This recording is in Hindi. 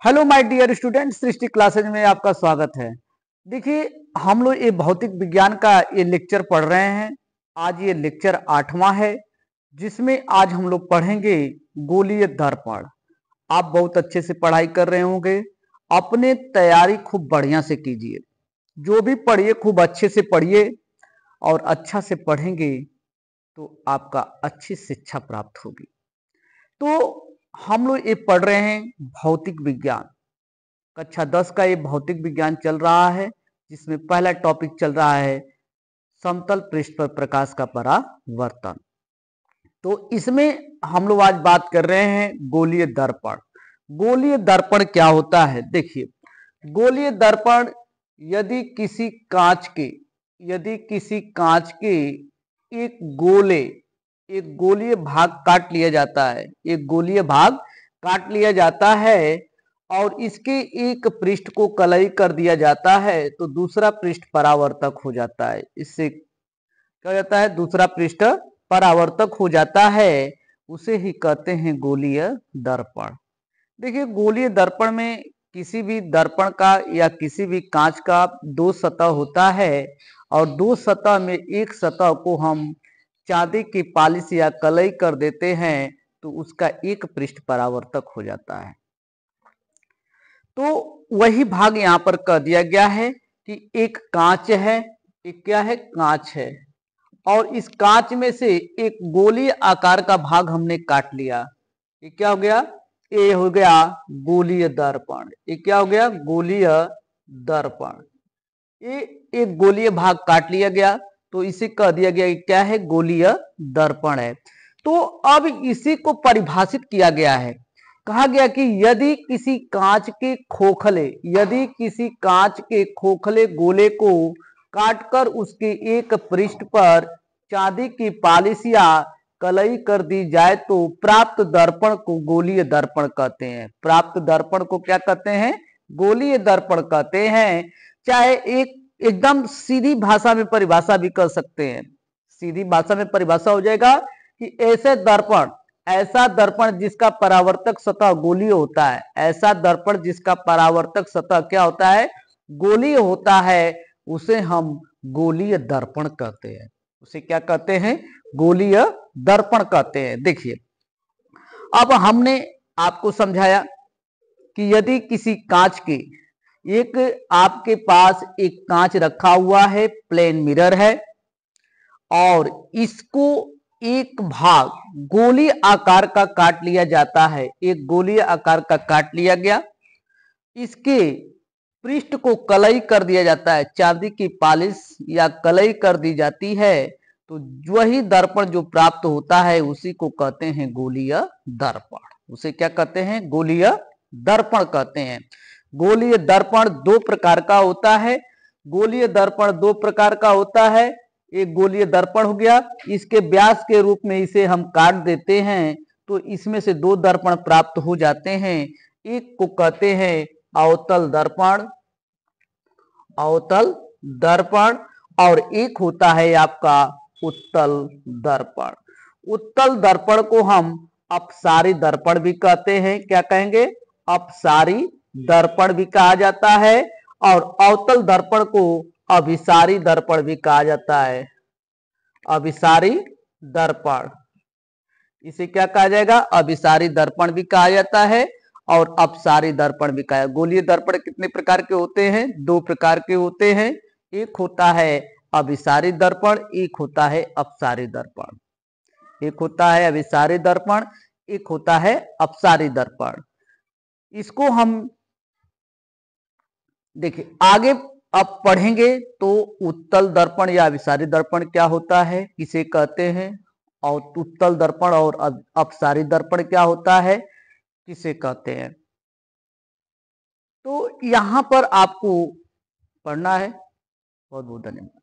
Hello my dear student, Srishti classes में आपका स्वागत है। देखिए, हम लोग ये भौतिक विज्ञान का ये लेक्चर पढ़ रहे हैं। आज ये लेक्चर 8वां है, जिसमें आज हम लोग पढ़ेंगे गोलीय दर्पण। आप बहुत अच्छे से पढ़ाई कर रहे होंगे। अपने तैयारी खूब बढ़िया से कीजिए। जो भी पढ़िए खूब अच्छे से पढ़िए, और अच्छा से पढ़ेंगे तो आपका अच्छी शिक्षा प्राप्त होगी। तो हम लोग ये पढ़ रहे हैं भौतिक विज्ञान। कक्षा 10 का ये भौतिक विज्ञान चल रहा है, जिसमें पहला टॉपिक चल रहा है समतल पृष्ठ पर प्रकाश का परावर्तन। तो इसमें हम लोग आज बात कर रहे हैं गोलीय दर्पण। गोलीय दर्पण क्या होता है? देखिए, गोलीय दर्पण यदि किसी कांच के एक गोलीय भाग काट लिया जाता है, एक गोलीय भाग काट लिया जाता है और इसके एक पृष्ठ को कलई कर दिया जाता है, तो दूसरा पृष्ठ परावर्तक हो जाता है। इससे क्या हो जाता है? दूसरा पृष्ठ परावर्तक हो जाता है। उसे ही कहते हैं गोलीय दर्पण। देखिए, गोलीय दर्पण में किसी भी दर्पण का या किसी भी कांच का दो सतह होता है, और दो सतह में एक सतह को हम चांदी की पालिश या कलई कर देते हैं, तो उसका एक पृष्ठ परावर्तक हो जाता है। तो वही भाग यहाँ पर कह दिया गया है कि एक कांच है, एक क्या है? कांच है, और इस कांच में से एक गोलीय आकार का भाग हमने काट लिया। ये क्या हो गया? ये हो गया गोलीय दर्पण। ये क्या हो गया? गोलीय दर्पण। ये एक गोलीय भाग काट लिया गया, तो इसे कह दिया गया कि क्या है? गोलीय दर्पण है। तो अब इसी को परिभाषित किया गया है। कहा गया कि यदि किसी कांच के खोखले गोले को काटकर उसके एक पृष्ठ पर चांदी की पालिश या कलई कर दी जाए, तो प्राप्त दर्पण को गोलीय दर्पण कहते हैं। प्राप्त दर्पण को क्या कहते हैं? गोलीय दर्पण कहते हैं। चाहे एक एकदम सीधी भाषा में परिभाषा भी कर सकते हैं। सीधी भाषा में परिभाषा हो जाएगा कि ऐसा दर्पण जिसका परावर्तक सतह गोलीय होता है, ऐसा दर्पण जिसका परावर्तक सतह क्या होता है? गोलीय होता है, उसे हम गोलीय दर्पण कहते हैं। उसे क्या कहते हैं? गोलीय दर्पण कहते हैं। देखिए, अब हमने आपको समझाया कि यदि किसी कांच के आपके पास एक कांच रखा हुआ है, प्लेन मिरर है, और इसको एक भाग गोलीय आकार का काट लिया जाता है। एक गोलीय आकार का काट लिया गया, इसके पृष्ठ को कलई कर दिया जाता है, चांदी की पालिश या कलई कर दी जाती है, तो वही दर्पण जो प्राप्त होता है उसी को कहते हैं गोलीय दर्पण। उसे क्या कहते हैं? गोलीय दर्पण कहते हैं। गोलीय दर्पण दो प्रकार का होता है। गोलीय दर्पण दो प्रकार का होता है। एक गोलीय दर्पण हो गया, इसके व्यास के रूप में इसे हम काट देते हैं, तो इसमें से दो दर्पण प्राप्त हो जाते हैं। एक को कहते हैं अवतल दर्पण, और एक होता है आपका उत्तल दर्पण। उत्तल दर्पण को हम अपसारी दर्पण भी कहते हैं। क्या कहेंगे? अपसारी दर्पण भी कहा जाता है, और अवतल दर्पण को अभिसारी दर्पण भी कहा जाता है। अभिसारी दर्पण, इसे क्या कहा जाएगा? अभिसारी दर्पण भी कहा जाता है, और अपसारी दर्पण भी कहा। गोलीय दर्पण कितने प्रकार के होते हैं? दो प्रकार के होते हैं। एक होता है अभिसारी दर्पण, एक होता है अपसारी दर्पण। एक होता है अभिसारी दर्पण, एक होता है अपसारी दर्पण। इसको हम देखिए आगे अब पढ़ेंगे, तो उत्तल दर्पण या अभिसारी दर्पण क्या होता है, किसे कहते हैं, और उत्तल दर्पण और अपसारी दर्पण क्या होता है, किसे कहते हैं। तो यहां पर आपको पढ़ना है। बहुत बहुत धन्यवाद।